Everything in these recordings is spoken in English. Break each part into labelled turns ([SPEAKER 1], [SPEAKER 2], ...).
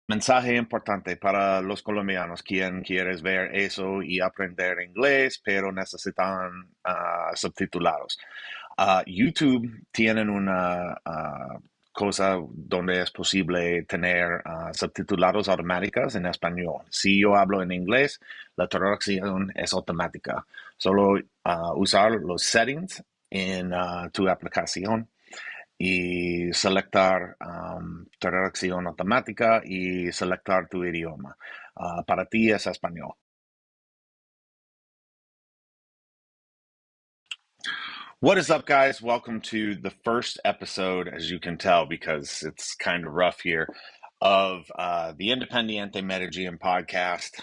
[SPEAKER 1] Mensaje importante para los colombianos quien quieres ver eso y aprender inglés, pero necesitan subtitulados. YouTube tienen una cosa donde es posible tener subtitulados automáticos en español. Si yo hablo en inglés, la traducción es automática. Solo usar los settings en tu aplicación y selectar traducción automática y selectar tu idioma. Para ti es español. What is up, guys? Welcome to the first episode, as you can tell, because it's kind of rough here, of the Independiente Medellín podcast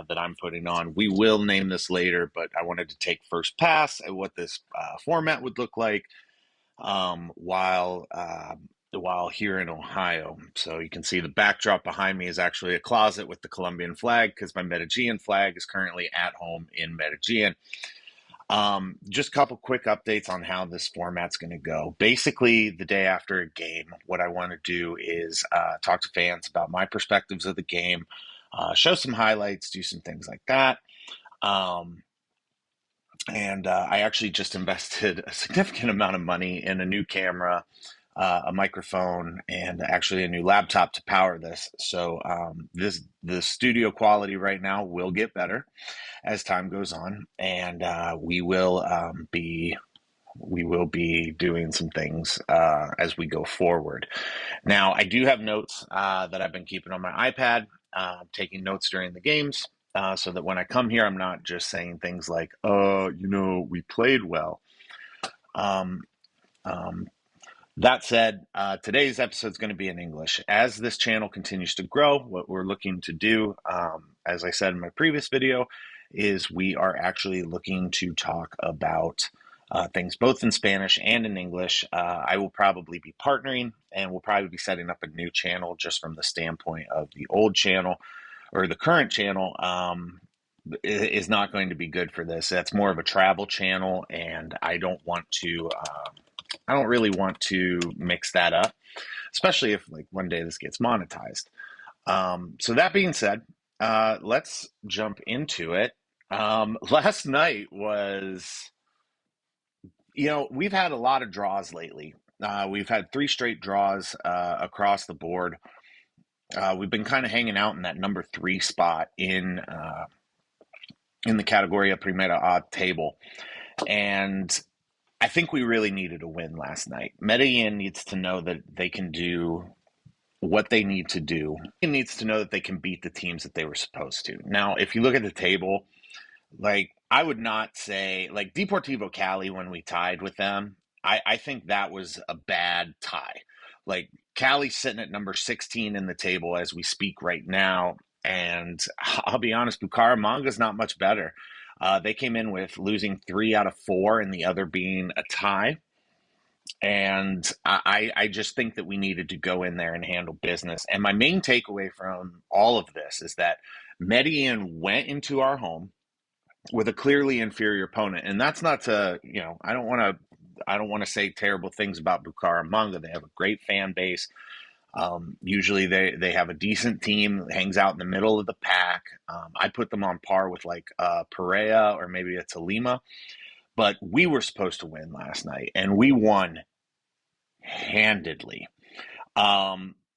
[SPEAKER 1] that I'm putting on. We will name this later, but I wanted to take first pass at what this format would look like while here in Ohio. So you can see the backdrop behind me is actually a closet with the Colombian flag because my Medellin flag is currently at home in Medellin. Just a couple quick updates on how this format's going to go. Basically, the day after a game, what I want to do is talk to fans about my perspectives of the game, show some highlights, do some things like that. And I actually just invested a significant amount of money in a new camera, a microphone, and actually a new laptop to power this. So the studio quality right now will get better as time goes on, and we will be doing some things as we go forward. Now, I do have notes that I've been keeping on my iPad, taking notes during the games, so that when I come here, I'm not just saying things like, we played well. That said, today's episode is going to be in English. As this channel continues to grow, what we're looking to do, as I said in my previous video, is we are actually looking to talk about things both in Spanish and in English. I will probably be partnering, and we'll probably be setting up a new channel just from the standpoint of the old channel, or the current channel is not going to be good for this. That's more of a travel channel, and I don't really want to mix that up, especially if like one day this gets monetized. So that being said, let's jump into it. Last night was, we've had a lot of draws lately. We've had 3 straight draws across the board. We've been kind of hanging out in that number 3 spot in the Categoria Primera A table. And I think we really needed a win last night. Medellin needs to know that they can do what they need to do. It needs to know that they can beat the teams that they were supposed to. Now, if you look at the table, I would not say, Deportivo Cali, when we tied with them, I think that was a bad tie. Cali's sitting at number 16 in the table as we speak right now, and I'll be honest, Bucaramanga's not much better. They came in with losing 3 out of 4 and the other being a tie. And I just think that we needed to go in there and handle business. And my main takeaway from all of this is that Medellin went into our home with a clearly inferior opponent. And that's not to, I don't want to say terrible things about Bucaramanga. They have a great fan base. Usually they have a decent team that hangs out in the middle of the pack. I put them on par with Pereira or maybe a Tolima, but we were supposed to win last night, and we won handedly,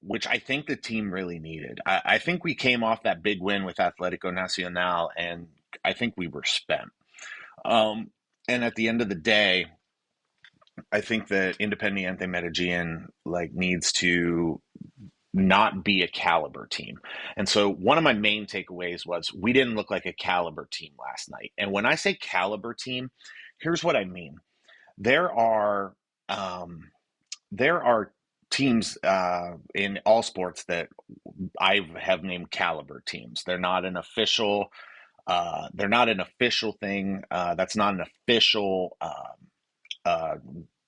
[SPEAKER 1] which I think the team really needed. I think we came off that big win with Atlético Nacional, and I think we were spent. And at the end of the day, I think that Independiente Medellín needs to not be a caliber team. And so one of my main takeaways was we didn't look like a caliber team last night. And when I say caliber team, here's what I mean. There are teams in all sports that I have named caliber teams. They're not an official thing. That's not an official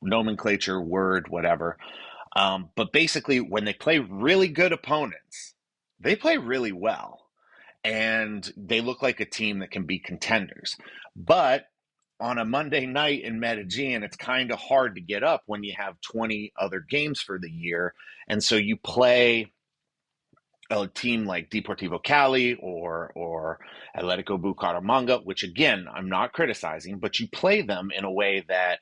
[SPEAKER 1] nomenclature word, whatever. But basically, when they play really good opponents, they play really well. And they look like a team that can be contenders. But on a Monday night in Medellin, it's kind of hard to get up when you have 20 other games for the year. And so you play a team like Deportivo Cali or Atletico Bucaramanga, which again, I'm not criticizing, but you play them in a way that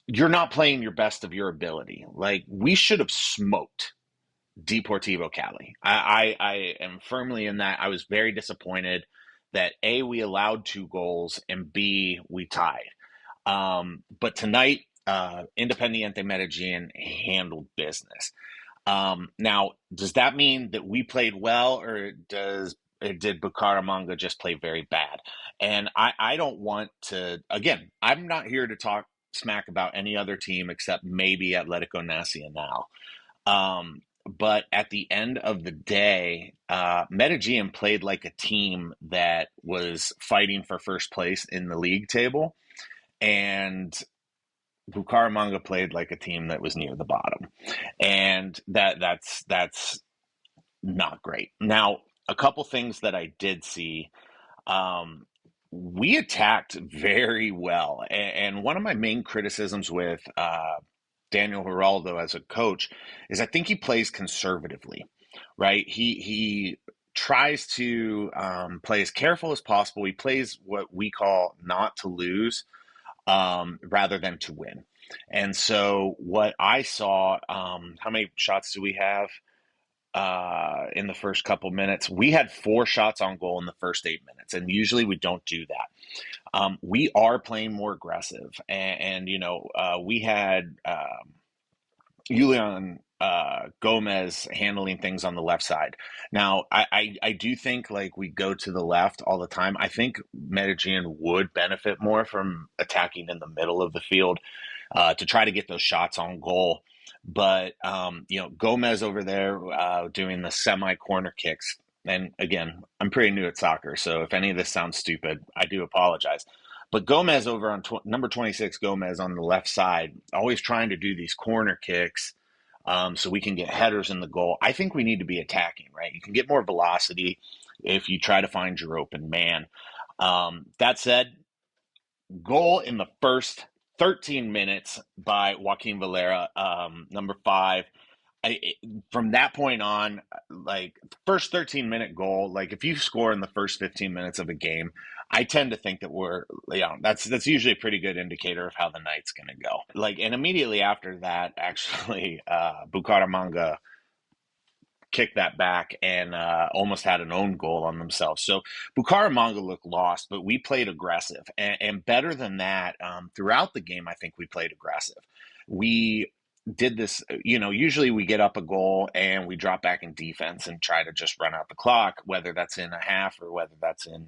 [SPEAKER 1] you're not playing your best of your ability. Like we should have smoked Deportivo Cali. I am firmly in that. I was very disappointed that A, we allowed 2 goals, and B, we tied. But tonight, Independiente Medellín handled business. Now, does that mean that we played well, or did Bucaramanga just play very bad? And I don't want to. Again, I'm not here to talk smack about any other team except maybe Atletico Nacional. But at the end of the day, Medellin played like a team that was fighting for first place in the league table, and Bucaramanga played like a team that was near the bottom, and that's not great. Now, a couple things that I did see. Um, we attacked very well, and one of my main criticisms with Daniel Geraldo as a coach is I think he plays conservatively, right? He tries to play as careful as possible. He plays what we call not to lose rather than to win. And so what I saw, how many shots do we have in the first couple minutes? We had 4 shots on goal in the first 8 minutes, and usually we don't do that. We are playing more aggressive, and we had Julian Gomez handling things on the left side. Now, I do think like we go to the left all the time. I think Medellin would benefit more from attacking in the middle of the field to try to get those shots on goal. But Gomez over there doing the semi corner kicks. And again, I'm pretty new at soccer, so if any of this sounds stupid, I do apologize. But Gomez over on number 26, Gomez on the left side, always trying to do these corner kicks so we can get headers in the goal. I think we need to be attacking, right? You can get more velocity if you try to find your open man. That said, goal in the first 13 minutes by Joaquin Valera, number 5. From that point on, like first 13-minute goal, like if you score in the first 15 minutes of a game, I tend to think that that's usually a pretty good indicator of how the night's going to go. Like, and immediately after that, actually, Bucaramanga kicked that back and almost had an own goal on themselves. So Bucaramanga looked lost, but we played aggressive. And better than that, throughout the game, I think we played aggressive. We did this, usually we get up a goal and we drop back in defense and try to just run out the clock, whether that's in a half or whether that's in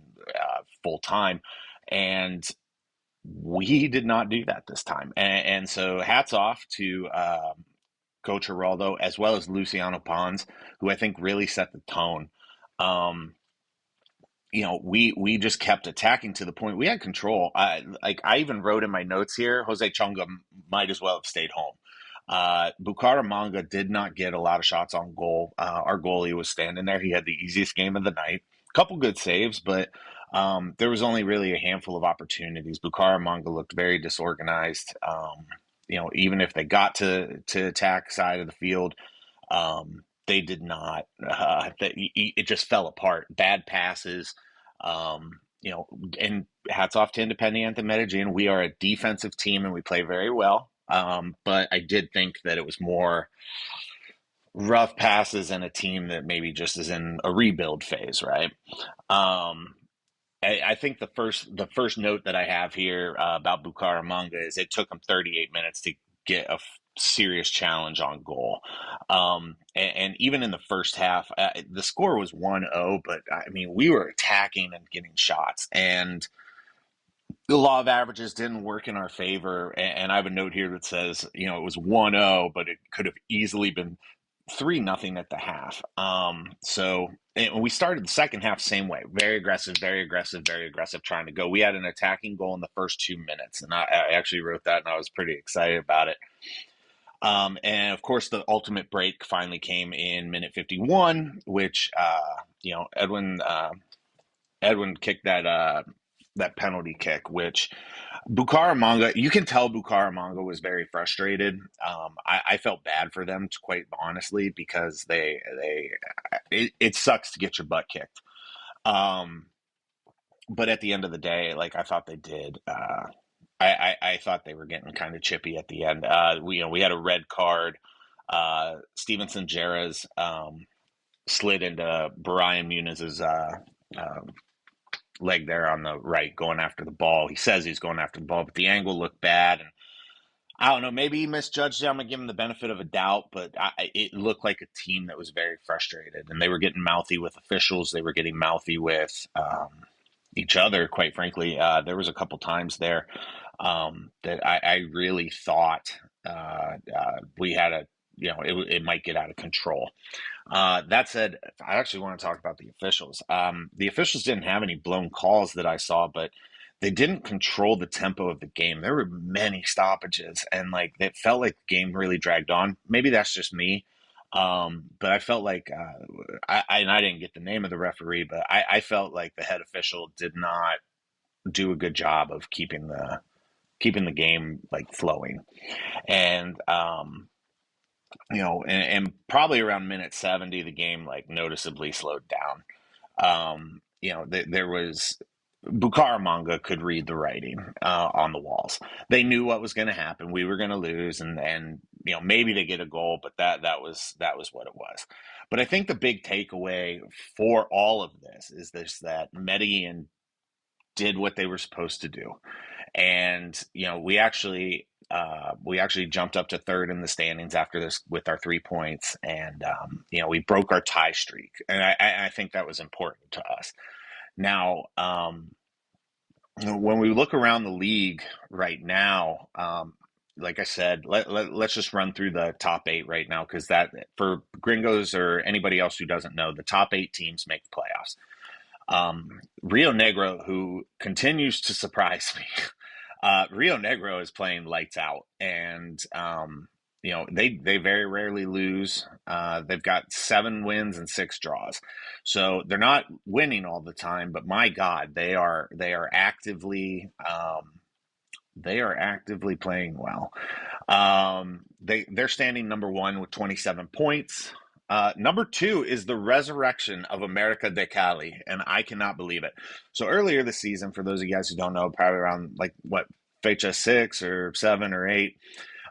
[SPEAKER 1] full time. And we did not do that this time. And so hats off to Coach Geraldo, as well as Luciano Pons, who I think really set the tone. We just kept attacking to the point we had control. I even wrote in my notes here, Jose Chonga might as well have stayed home. Bucaramanga did not get a lot of shots on goal. Our goalie was standing there. He had the easiest game of the night. A couple good saves, but there was only really a handful of opportunities. Bucaramanga looked very disorganized. Even if they got to attack side of the field, they did not. It just fell apart. Bad passes. And hats off to Independiente Medellin. We are a defensive team and we play very well. But I did think that it was more rough passes and a team that maybe just is in a rebuild phase, right? I think the first note that I have here about Bucaramanga is it took them 38 minutes to get a serious challenge on goal. And even in the first half, the score was 1-0, but I mean, we were attacking and getting shots, and the law of averages didn't work in our favor. And I have a note here that says, it was 1-0, but it could have easily been 3-0 at the half. And we started the second half same way, very aggressive, trying to go. We had an attacking goal in the first 2 minutes, and I actually wrote that, and I was pretty excited about it. And of course, the ultimate break finally came in minute 51, which Edwin kicked that that penalty kick, which Bucaramanga, you can tell Bucaramanga was very frustrated. I felt bad for them, quite honestly, because it sucks to get your butt kicked. Um, but at the end of the day, like I thought they did. I thought they were getting kind of chippy at the end. We had a red card. Stevenson Jerez slid into Brian Muniz's leg there on the right, going after the ball. He says he's going after the ball, but the angle looked bad. And I don't know, maybe he misjudged it. I'm going to give him the benefit of a doubt, but it looked like a team that was very frustrated. And they were getting mouthy with officials. They were getting mouthy with each other, quite frankly. There was a couple times there that I really thought we had it might get out of control. That said, I actually want to talk about the officials. The officials didn't have any blown calls that I saw, but they didn't control the tempo of the game. There were many stoppages, and like it felt like the game really dragged on. Maybe that's just me, but I felt like and I didn't get the name of the referee, but I felt like the head official did not do a good job of keeping the game like flowing, and and probably around minute 70, the game like noticeably slowed down. There was Bucaramanga could read the writing on the walls. They knew what was going to happen. We were going to lose, and maybe they get a goal, but that was what it was. But I think the big takeaway for all of this is that Medellin did what they were supposed to do, and we actually jumped up to third in the standings after this with our 3 points, and we broke our tie streak, and I think that was important to us. Now, when we look around the league right now, like I said, let's just run through the top eight right now, because that for gringos or anybody else who doesn't know, the top eight teams make the playoffs. Rio Negro, who continues to surprise me. Rio Negro is playing lights out, and they very rarely lose. They've got 7 wins and 6 draws, so they're not winning all the time. But my God, they are actively playing well. They're standing number 1 with 27 points. Number 2 is the resurrection of America de Cali, and I cannot believe it. So earlier this season, for those of you guys who don't know, probably around like what, fecha 6 or 7 or 8,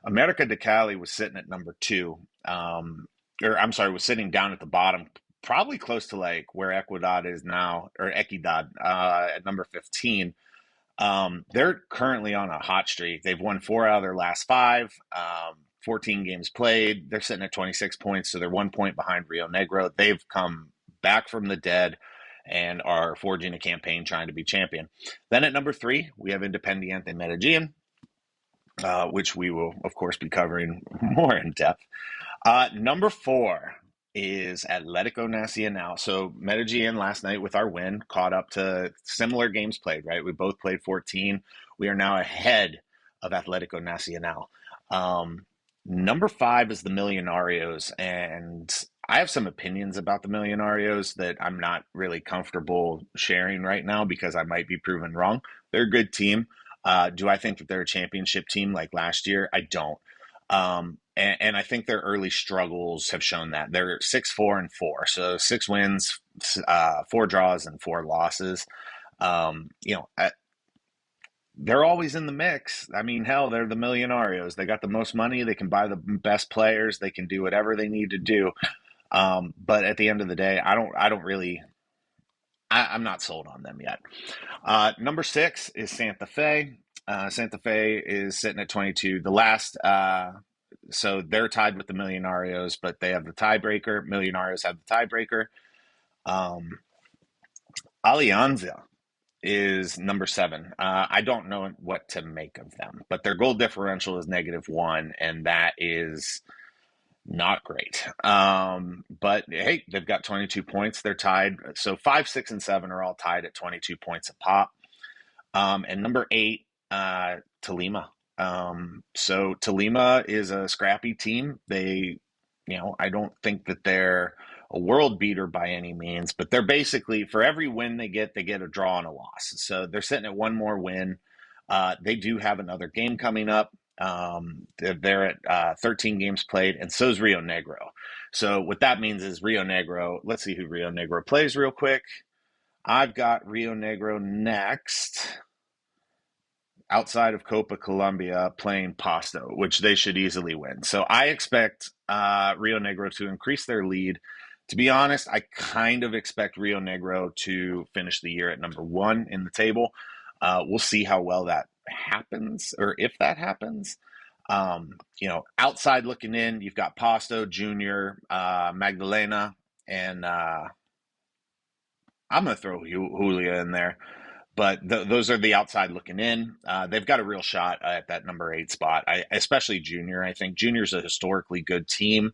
[SPEAKER 1] America de Cali was sitting at number 2, or I'm sorry, was sitting down at the bottom, probably close to like where Equidad is now, or Equidad at number 15. They're currently on a hot streak. They've won 4 out of their last 5. 14 games played. They're sitting at 26 points, so they're 1 point behind Rio Negro. They've come back from the dead and are forging a campaign trying to be champion. Then at number 3, we have Independiente Medellín, which we will, of course, be covering more in depth. Number 4 is Atlético Nacional. So Medellín last night with our win caught up to similar games played, right? We both played 14. We are now ahead of Atlético Nacional. Number 5 is the Millonarios, and I have some opinions about the Millonarios that I'm not really comfortable sharing right now because I might be proven wrong. They're a good team. Do I think that they're a championship team like last year? I don't. And I think their early struggles have shown that. They're 6-4-4, so 6 wins, 4 draws, and 4 losses. They're always in the mix. I mean, hell, they're the Millonarios. They got the most money. They can buy the best players. They can do whatever they need to do. But at the end of the day, I'm not sold on them yet. Number 6 is Santa Fe. Santa Fe is sitting at 22. So they're tied with the Millonarios, but they have the tiebreaker. Millonarios have the tiebreaker. Alianza is number 7. I don't know what to make of them, but their goal differential is -1, and that is not great. But hey, they've got 22 points. They're tied. So 5, 6, and 7 are all tied at 22 points a pop. And number 8, Tolima. So Tolima is a scrappy team. I don't think that they're a world beater by any means, but they're basically, for every win they get a draw and a loss. So they're sitting at one more win. They do have another game coming up. They're at 13 games played, and so is Rio Negro. So what that means is Rio Negro, let's see who Rio Negro plays real quick. I've got Rio Negro next, outside of Copa Colombia, playing Pasto, which they should easily win. So I expect Rio Negro to increase their lead. To be honest, I kind of expect Rio Negro to finish the year at number 1 in the table. We'll see how well that happens, or if that happens. Outside looking in, you've got Pasto, Junior, Magdalena, and I'm going to throw Julia in there. But those are the outside looking in. They've got a real shot at that number 8 spot, especially Junior. I think Junior's a historically good team.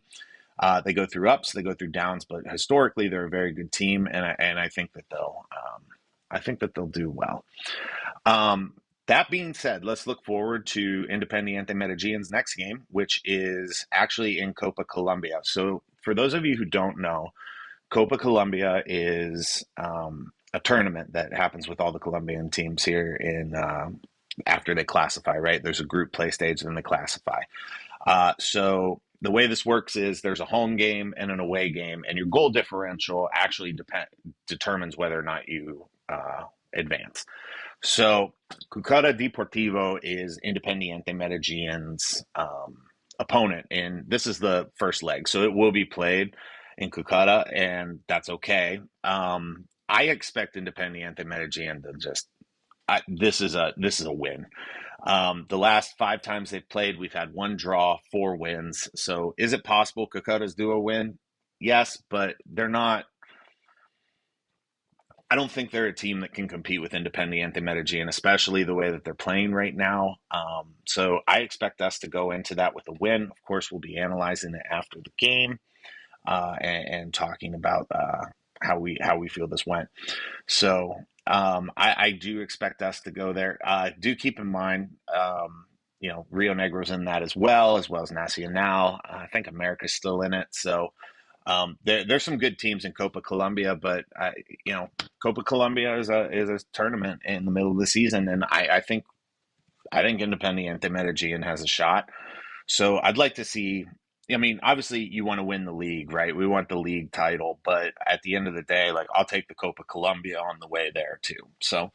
[SPEAKER 1] They go through ups, they go through downs, but historically they're a very good team, and I think that they'll do well. That being said, let's look forward to Independiente Medellin's next game, which is actually in Copa Colombia. So for those of you who don't know, Copa Colombia is a tournament that happens with all the Colombian teams here in after they classify, right? There's a group play stage, then they classify. So the way this works is there's a home game and an away game, and your goal differential actually determines whether or not you advance. So Cucara Deportivo is Independiente Medellin's opponent, and this is the first leg, so it will be played in Cucara, and that's okay. I expect Independiente Medellin to this is a win. The last 5 times they've played, we've had 1 draw, 4 wins. So is it possible Cucara's do a win? Yes, but they're not. I don't think they're a team that can compete with Independiente Medellin, especially the way that they're playing right now. So I expect us to go into that with a win. Of course, we'll be analyzing it after the game and talking about how we feel this went. So I do expect us to go there. Do keep in mind, Rio Negro's in that as well as Nacional. I think America's still in it. So there's some good teams in Copa Colombia, but Copa Colombia is a tournament in the middle of the season, and I think Independiente Medellin has a shot. So I'd like to see. I mean, obviously, you want to win the league, right? We want the league title, but at the end of the day, I'll take the Copa Colombia on the way there too. So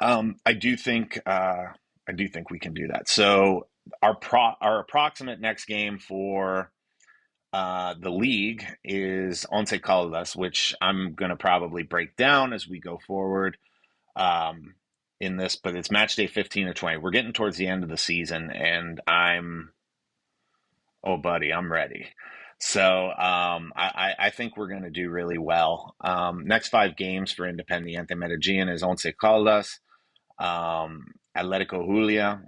[SPEAKER 1] I do think we can do that. So our approximate next game for the league is Once Caldas, which I'm going to probably break down as we go forward in this, but it's match day 15 or 20. We're getting towards the end of the season, and oh, buddy, I'm ready. So I think we're going to do really well. Next 5 games for Independiente Medellin is Once Caldas, Atletico Julia,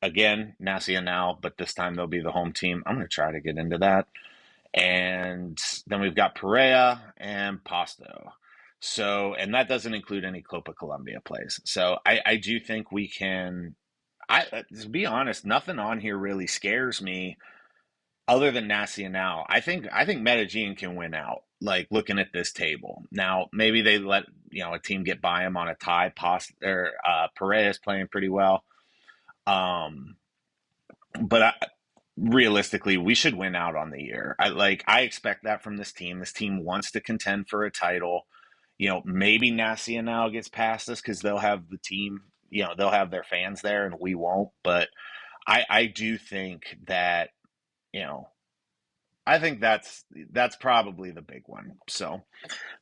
[SPEAKER 1] again, Nacional, but this time they'll be the home team. I'm going to try to get into that. And then we've got Pereira and Pasto. So, and that doesn't include any Copa Colombia plays. So I do think we can. To be honest, nothing on here really scares me other than Nacional. I think Medellin can win out, looking at this table. Now, maybe they let a team get by them on a tie. Pereira is playing pretty well. But realistically, we should win out on the year. I expect that from this team. This team wants to contend for a title. Maybe Nacional gets past us because they'll have the team, they'll have their fans there and we won't. But I do think that, I think that's probably the big one. So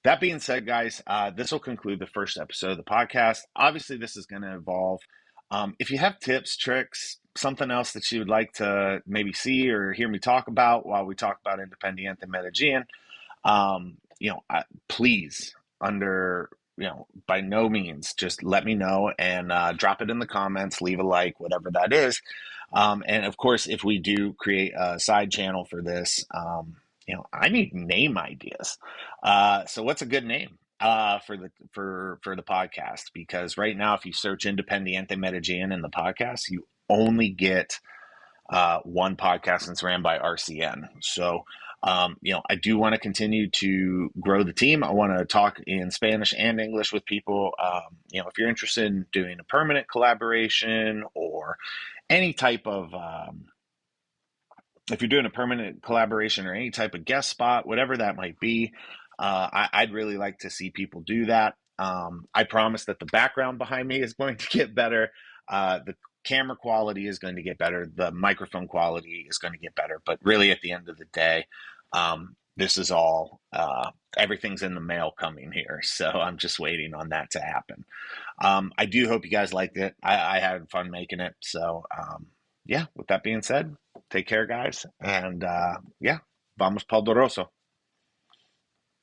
[SPEAKER 1] that being said, guys, this will conclude the first episode of the podcast. Obviously, this is going to evolve. If you have tips, tricks, something else that you would like to maybe see or hear me talk about while we talk about Independiente Medellin, please, by no means, just let me know and drop it in the comments, leave a like, whatever that is. And of course, if we do create a side channel for this, I need name ideas. So what's a good name for the podcast? Because right now, if you search Independiente Medellin in the podcast, you only get one podcast, and it's ran by RCN. So I do want to continue to grow the team. I want to talk in Spanish and English with people. If you're interested in doing a permanent collaboration or any type of if you're doing a permanent collaboration or any type of guest spot, whatever that might be, I'd really like to see people do that. I promise that the background behind me is going to get better. The camera quality is going to get better. The microphone quality is going to get better. But really, at the end of the day, this is all, everything's in the mail coming here. So I'm just waiting on that to happen. I do hope you guys liked it. I had fun making it. So, yeah, with that being said, take care, guys. And yeah, vamos Poderoso.